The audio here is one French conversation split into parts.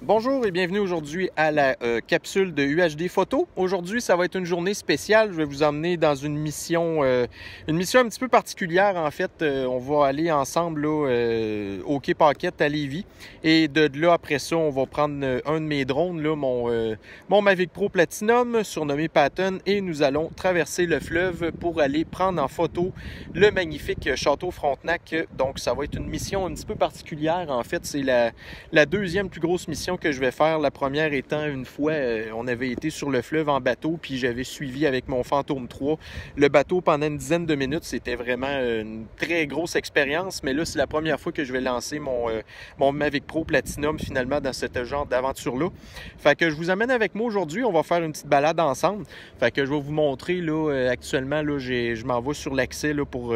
Bonjour et bienvenue aujourd'hui à la capsule de UHD Photo. Aujourd'hui, ça va être une journée spéciale. Je vais vous emmener dans une mission un petit peu particulière. En fait, on va aller ensemble là, au Quai Paquette à Lévis. Et de là, après ça, on va prendre un de mes drones, là, mon Mavic Pro Platinum, surnommé Patton, et nous allons traverser le fleuve pour aller prendre en photo le magnifique château Frontenac. Donc, ça va être une mission un petit peu particulière. En fait, c'est la deuxième plus grosse mission que je vais faire. La première étant une fois, on avait été sur le fleuve en bateau, puis j'avais suivi avec mon Phantom 3 le bateau pendant une dizaine de minutes. C'était vraiment une très grosse expérience, mais là, c'est la première fois que je vais lancer mon Mavic Pro Platinum finalement dans ce genre d'aventure-là. Fait que je vous amène avec moi aujourd'hui. On va faire une petite balade ensemble. Fait que je vais vous montrer, là, actuellement, là, je m'en vais sur l'accès là, pour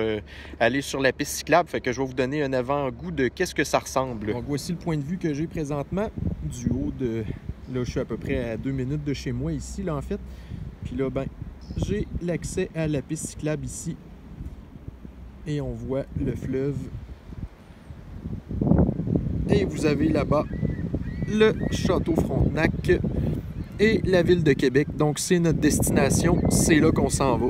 aller sur la piste cyclable. Fait que je vais vous donner un avant-goût de qu'est-ce que ça ressemble. Donc, voici le point de vue que j'ai présentement du haut de... Là, je suis à peu près à 2 minutes de chez moi ici, là, en fait. Puis là, ben, j'ai l'accès à la piste cyclable ici. Et on voit le fleuve. Et vous avez là-bas le château Frontenac et la ville de Québec. Donc, c'est notre destination. C'est là qu'on s'en va.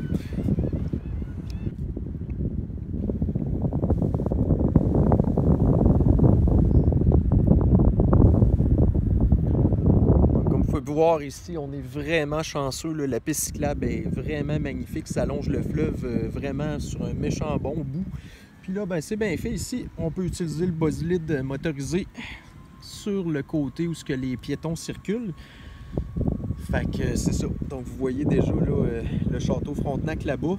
Voir ici, on est vraiment chanceux. Là. La piste cyclable est vraiment magnifique. Ça longe le fleuve vraiment sur un méchant bon bout. Puis là, ben, c'est bien fait ici. On peut utiliser le bosilide motorisé sur le côté où les piétons circulent. Fait que c'est ça. Donc, vous voyez déjà là, le château Frontenac là-bas.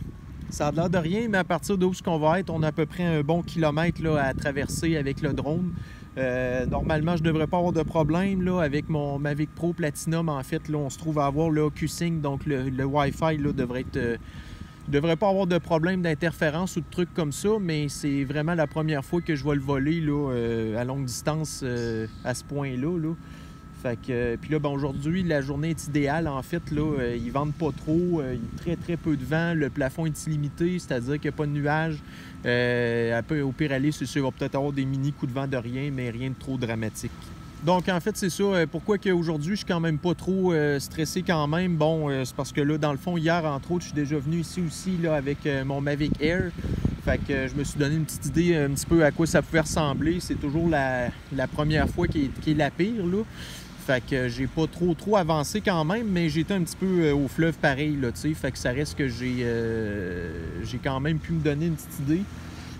Ça a l'air de rien, mais à partir d'où on va être, on a à peu près un bon kilomètre là, à traverser avec le drone. Normalement, je ne devrais pas avoir de problème là, avec mon Mavic Pro Platinum. En fait, là, on se trouve à avoir le Q-Sync, donc le Wi-Fi là, devrait pas avoir de problème d'interférence ou de trucs comme ça, mais c'est vraiment la première fois que je vais le voler là, à longue distance à ce point-là. Là. Fait que, puis là, ben, aujourd'hui, la journée est idéale. En fait, là, ils vendent pas trop. Il y a très peu de vent. Le plafond est illimité, c'est-à-dire qu'il n'y a pas de nuages. Au pire aller, c'est sûr, il va peut-être avoir des mini coups de vent de rien, mais rien de trop dramatique. Donc, en fait, c'est ça. Pourquoi qu'aujourd'hui, je suis quand même pas trop stressé quand même? Bon, c'est parce que là, dans le fond, hier, entre autres, je suis déjà venu ici aussi là, avec mon Mavic Air. Fait que je me suis donné une petite idée un petit peu à quoi ça pouvait ressembler. C'est toujours la première fois qui est la pire, là. Fait que j'ai pas trop avancé quand même, mais j'étais un petit peu au fleuve pareil, là, tu sais. Fait que ça reste que j'ai quand même pu me donner une petite idée.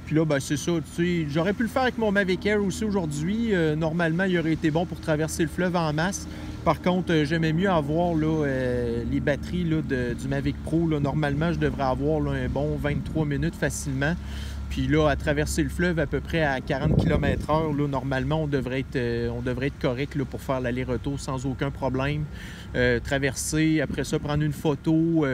Puis là, ben c'est ça, tu sais, j'aurais pu le faire avec mon Mavic Air aussi aujourd'hui. Normalement, il aurait été bon pour traverser le fleuve en masse. Par contre, j'aimais mieux avoir là, les batteries là, du Mavic Pro. Là. Normalement, je devrais avoir là, un bon 23 minutes facilement. Puis là, à traverser le fleuve à peu près à 40 km/h, là, normalement, on devrait être correct là, pour faire l'aller-retour sans aucun problème. Traverser, après ça, prendre une photo.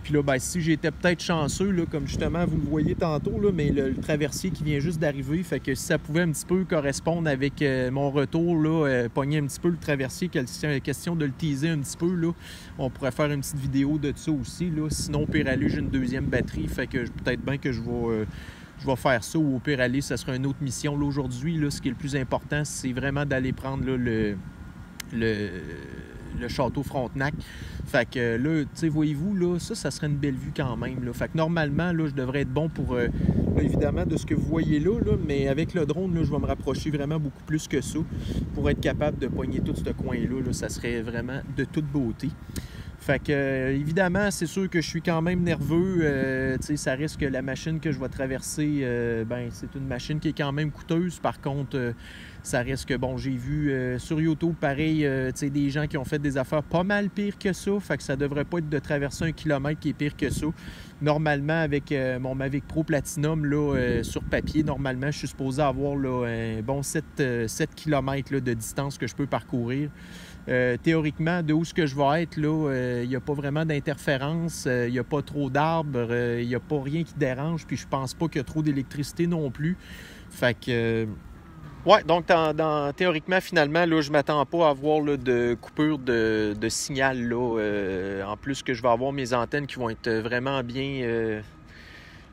Puis là, ben, si j'étais peut-être chanceux, là, comme justement vous le voyez tantôt, là, mais le traversier qui vient juste d'arriver, fait que si ça pouvait un petit peu correspondre avec mon retour, là, pogner un petit peu le traversier, question de le teaser un petit peu, là, on pourrait faire une petite vidéo de ça aussi. Là. Sinon, au pire aller, j'ai une deuxième batterie, fait que peut-être bien que je vais faire ça, ou au pire aller, ça sera une autre mission. Là, aujourd'hui, là, ce qui est le plus important, c'est vraiment d'aller prendre là, le château Frontenac. Fait que là, tu sais, voyez-vous, là, ça serait une belle vue quand même. Là. Fait que normalement, là, je devrais être bon pour, là, évidemment, de ce que vous voyez là, mais avec le drone, là, je vais me rapprocher vraiment beaucoup plus que ça pour être capable de pogner tout ce coin-là. Là, ça serait vraiment de toute beauté. Fait que, évidemment, c'est sûr que je suis quand même nerveux. Tu sais, ça risque que la machine que je vais traverser, ben, c'est une machine qui est quand même coûteuse. Par contre, ça risque que, bon, j'ai vu sur YouTube, pareil, tu sais, des gens qui ont fait des affaires pas mal pires que ça. Fait que ça devrait pas être de traverser 1 kilomètre qui est pire que ça. Normalement, avec mon Mavic Pro Platinum, là, sur papier, normalement, je suis supposé avoir là, un bon 7 km là, de distance que je peux parcourir. Théoriquement, de où ce que je vais être, là, il n'y a pas vraiment d'interférence, il n'y a pas trop d'arbres, il n'y a pas rien qui dérange, puis je pense pas qu'il y a trop d'électricité non plus. Fait que... ouais, donc théoriquement, finalement, là, je m'attends pas à avoir là, de coupure de signal. Là, en plus que je vais avoir mes antennes qui vont être vraiment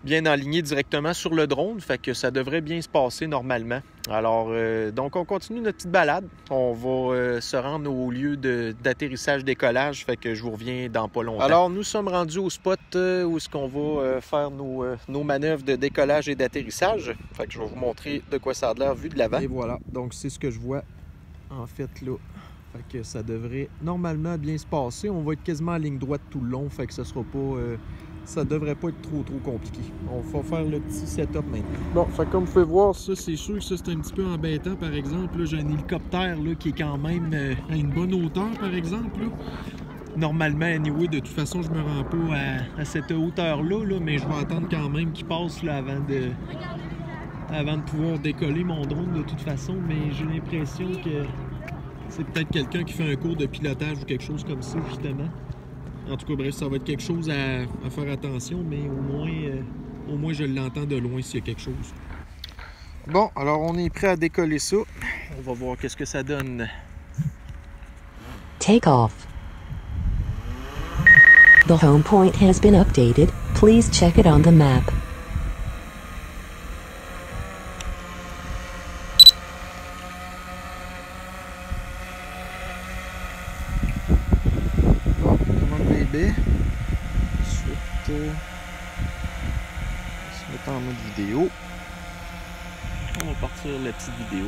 bien aligné directement sur le drone, fait que ça devrait bien se passer normalement. Alors, donc on continue notre petite balade. On va se rendre au lieu d'atterrissage-décollage, fait que je vous reviens dans pas longtemps. Alors, nous sommes rendus au spot où est-ce qu'on va faire nos manœuvres de décollage et d'atterrissage. Fait que je vais vous montrer de quoi ça a l'air vu de l'avant. Et voilà, donc c'est ce que je vois en fait là. Fait que ça devrait normalement bien se passer. On va être quasiment en ligne droite tout le long, fait que ça sera pas... ça devrait pas être trop compliqué. On va faire le petit setup maintenant. Bon, fait comme vous pouvez voir, ça c'est sûr que ça c'est un petit peu embêtant. Par exemple, j'ai un hélicoptère là, qui est quand même à une bonne hauteur, par exemple. Là. Normalement, anyway, de toute façon, je me rends pas à cette hauteur-là, là, mais je vais attendre quand même qu'il passe là, avant de pouvoir décoller mon drone de toute façon. Mais j'ai l'impression que c'est peut-être quelqu'un qui fait un cours de pilotage ou quelque chose comme ça, justement. En tout cas, bref, ça va être quelque chose à faire attention, mais au moins je l'entends de loin s'il y a quelque chose. Bon, alors on est prêt à décoller ça. On va voir qu'est-ce que ça donne. Take off. The home point has been updated. Please check it on the map. Ensuite, on va se mettre en mode vidéo. On va partir la petite vidéo.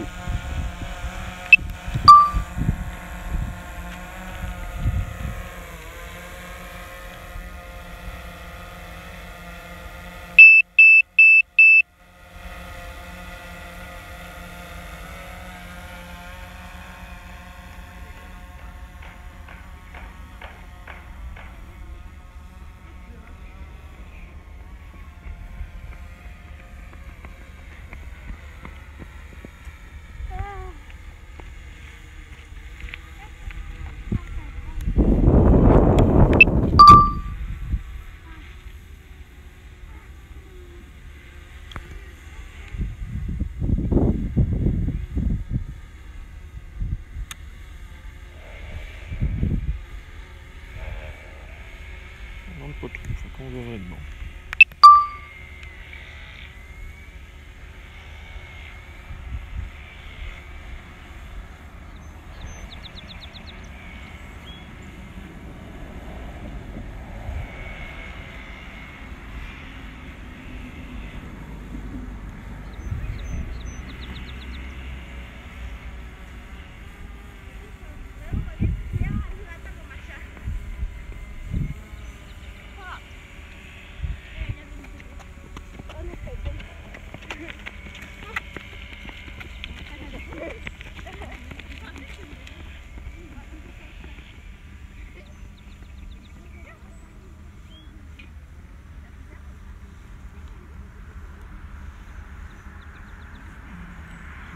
Pas trop, fait qu'on devrait être bon.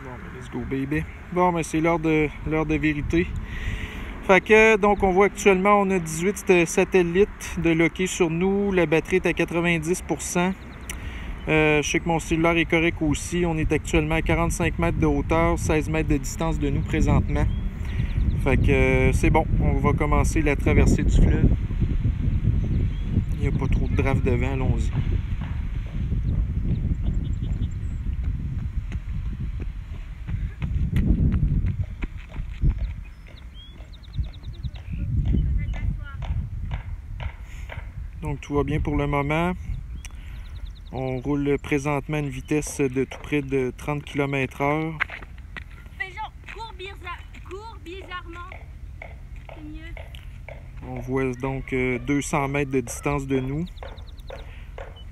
Bon, ben, let's go, baby. Bon, ben, c'est l'heure de vérité. Fait que, donc, on voit actuellement, on a 18 satellites de loqués sur nous. La batterie est à 90%. Je sais que mon cellulaire est correct aussi. On est actuellement à 45 mètres de hauteur, 16 mètres de distance de nous présentement. Fait que, c'est bon. On va commencer la traversée du fleuve. Il n'y a pas trop de draft devant, allons-y. Donc tout va bien pour le moment. On roule présentement à une vitesse de tout près de 30 km/h. Fais genre, cours bizarrement. C'est mieux. On voit donc 200 mètres de distance de nous.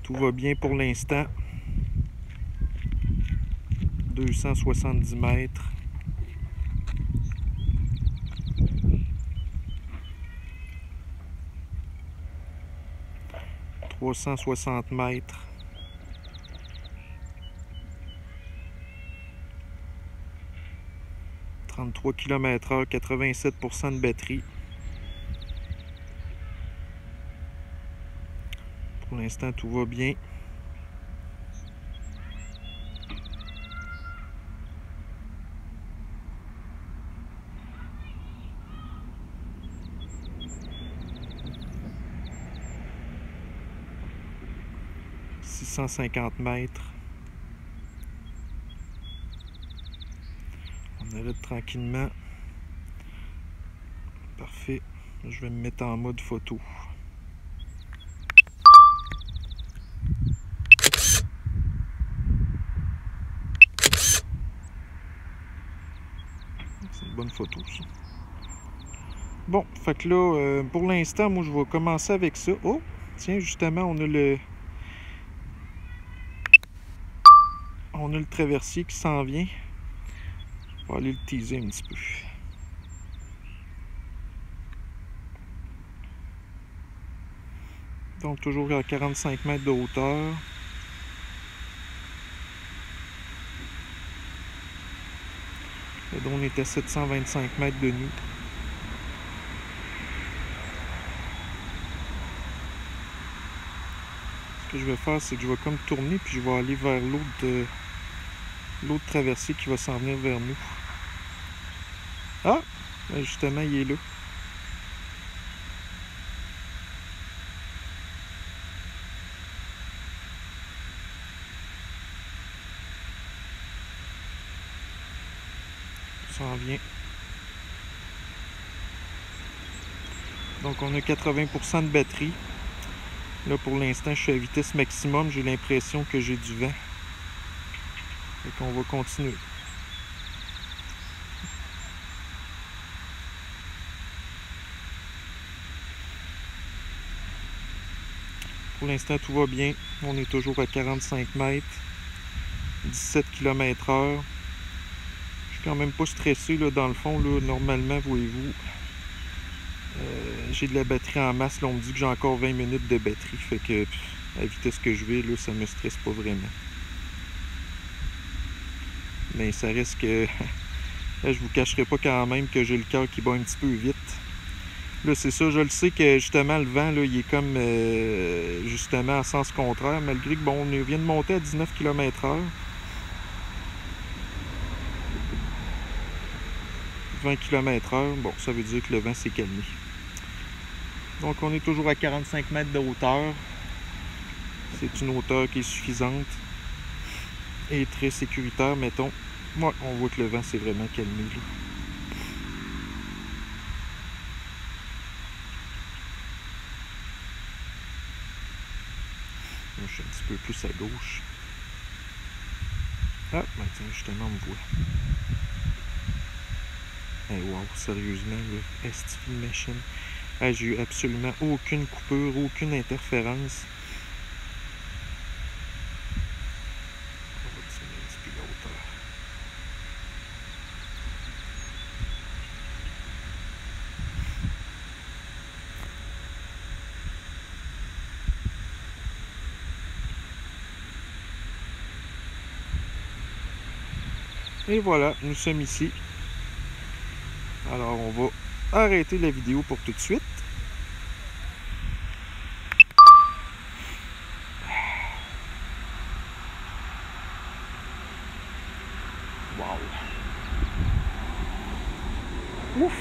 Tout va bien pour l'instant. 270 mètres. « 360 mètres. » 33 km/h, 87% de batterie. Pour l'instant, tout va bien. 650 mètres. On arrête tranquillement. Parfait. Je vais me mettre en mode photo. C'est une bonne photo, ça. Bon, fait que là, pour l'instant, moi, je vais commencer avec ça. Oh, tiens, justement, on a le traversier qui s'en vient. On va aller le teaser un petit peu. Donc, toujours à 45 mètres de hauteur. Le drone est à 725 mètres de nous. Ce que je vais faire, c'est que je vais comme tourner, puis je vais aller vers l'autre traversier qui va s'en venir vers nous. Ah! Ben justement, il est là. Il s'en vient. Donc, on a 80% de batterie. Là, pour l'instant, je suis à vitesse maximum. J'ai l'impression que j'ai du vent. Et qu'on va continuer. Pour l'instant, tout va bien. On est toujours à 45 mètres. 17 km/h. Je suis quand même pas stressé, là, dans le fond. Là, normalement, voyez-vous, j'ai de la batterie en masse. Là, on me dit que j'ai encore 20 minutes de batterie. Fait que, à la vitesse que je vais, là, ça me stresse pas vraiment. Mais ça reste que... Là, je vous cacherai pas quand même que j'ai le cœur qui bat un petit peu vite. Là, c'est ça, je le sais que justement, le vent, là, il est comme justement en sens contraire, malgré que, bon, on vient de monter à 19 km/h. 20 km/h, bon, ça veut dire que le vent s'est calmé. Donc, on est toujours à 45 mètres de hauteur. C'est une hauteur qui est suffisante et très sécuritaire, mettons. Ouais, on voit que le vent s'est vraiment calmé, là. Moi, je suis un petit peu plus à gauche. Ah, ben tiens, justement, on me voit. Hey, wow, sérieusement, là, est-ce une machine? Hey, j'ai eu absolument aucune coupure, aucune interférence. On va diminuer un petit peu la hauteur. Et voilà, nous sommes ici. Alors, on va arrêter la vidéo pour tout de suite. Wow! Ouf!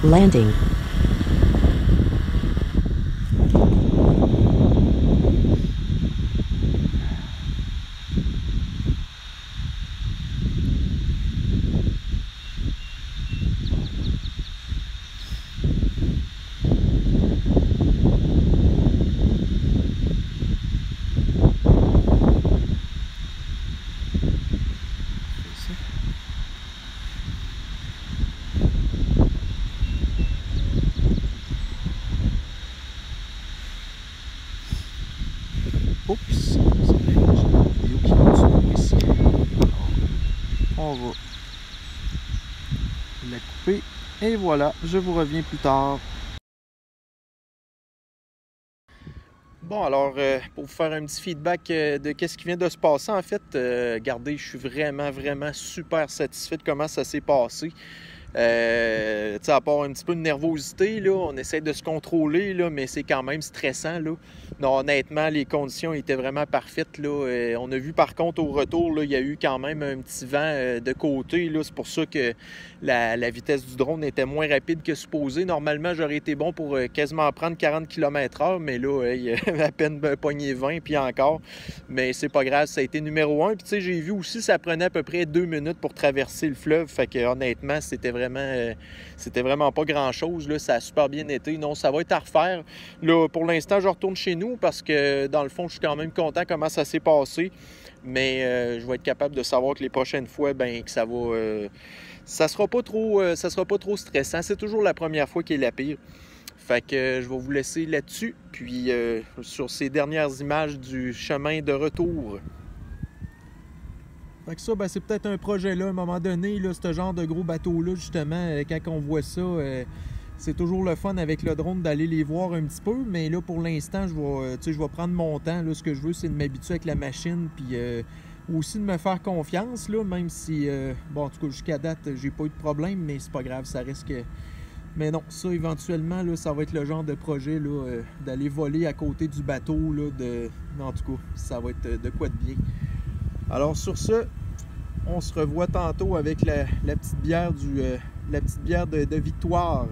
Landing. Oups, c'est vrai que j'ai une vidéo qui continue ici. Alors, on va la couper. Et voilà, je vous reviens plus tard. Bon, alors, pour vous faire un petit feedback de qu'est-ce qui vient de se passer, en fait, regardez, je suis vraiment super satisfait de comment ça s'est passé. À part un petit peu de nervosité, là, on essaie de se contrôler, là, mais c'est quand même stressant. Là. Non, honnêtement, les conditions étaient vraiment parfaites. Là. On a vu par contre au retour, là, il y a eu quand même un petit vent de côté. Là. C'est pour ça que la vitesse du drone était moins rapide que supposé. Normalement, j'aurais été bon pour quasiment prendre 40 km/h, mais là, il y a à peine poigné 20, puis encore. Mais c'est pas grave, ça a été numéro 1. Puis tu sais, j'ai vu aussi, ça prenait à peu près 2 minutes pour traverser le fleuve. Fait que honnêtement, c'était vraiment pas grand-chose. Là. Ça a super bien été. Non, ça va être à refaire. Là, pour l'instant, je retourne chez nous parce que, dans le fond, je suis quand même content comment ça s'est passé. Mais je vais être capable de savoir que les prochaines fois, ben que ça va... ça sera pas trop stressant. C'est toujours la première fois qui est la pire. Fait que je vais vous laisser là-dessus. Puis, sur ces dernières images du chemin de retour. Fait que ça, ben, c'est peut-être un projet là, à un moment donné, là, ce genre de gros bateau-là, justement, quand on voit ça, c'est toujours le fun avec le drone d'aller les voir un petit peu, mais là, pour l'instant, je vais prendre mon temps. Là, ce que je veux, c'est de m'habituer avec la machine, puis aussi de me faire confiance, là, même si, bon, en tout cas, jusqu'à date, j'ai pas eu de problème, mais c'est pas grave, ça reste que... Mais non, ça, éventuellement, là, ça va être le genre de projet, là, d'aller voler à côté du bateau, là, en tout cas, ça va être de quoi de bien. Alors sur ce, on se revoit tantôt avec la petite bière de Victoire.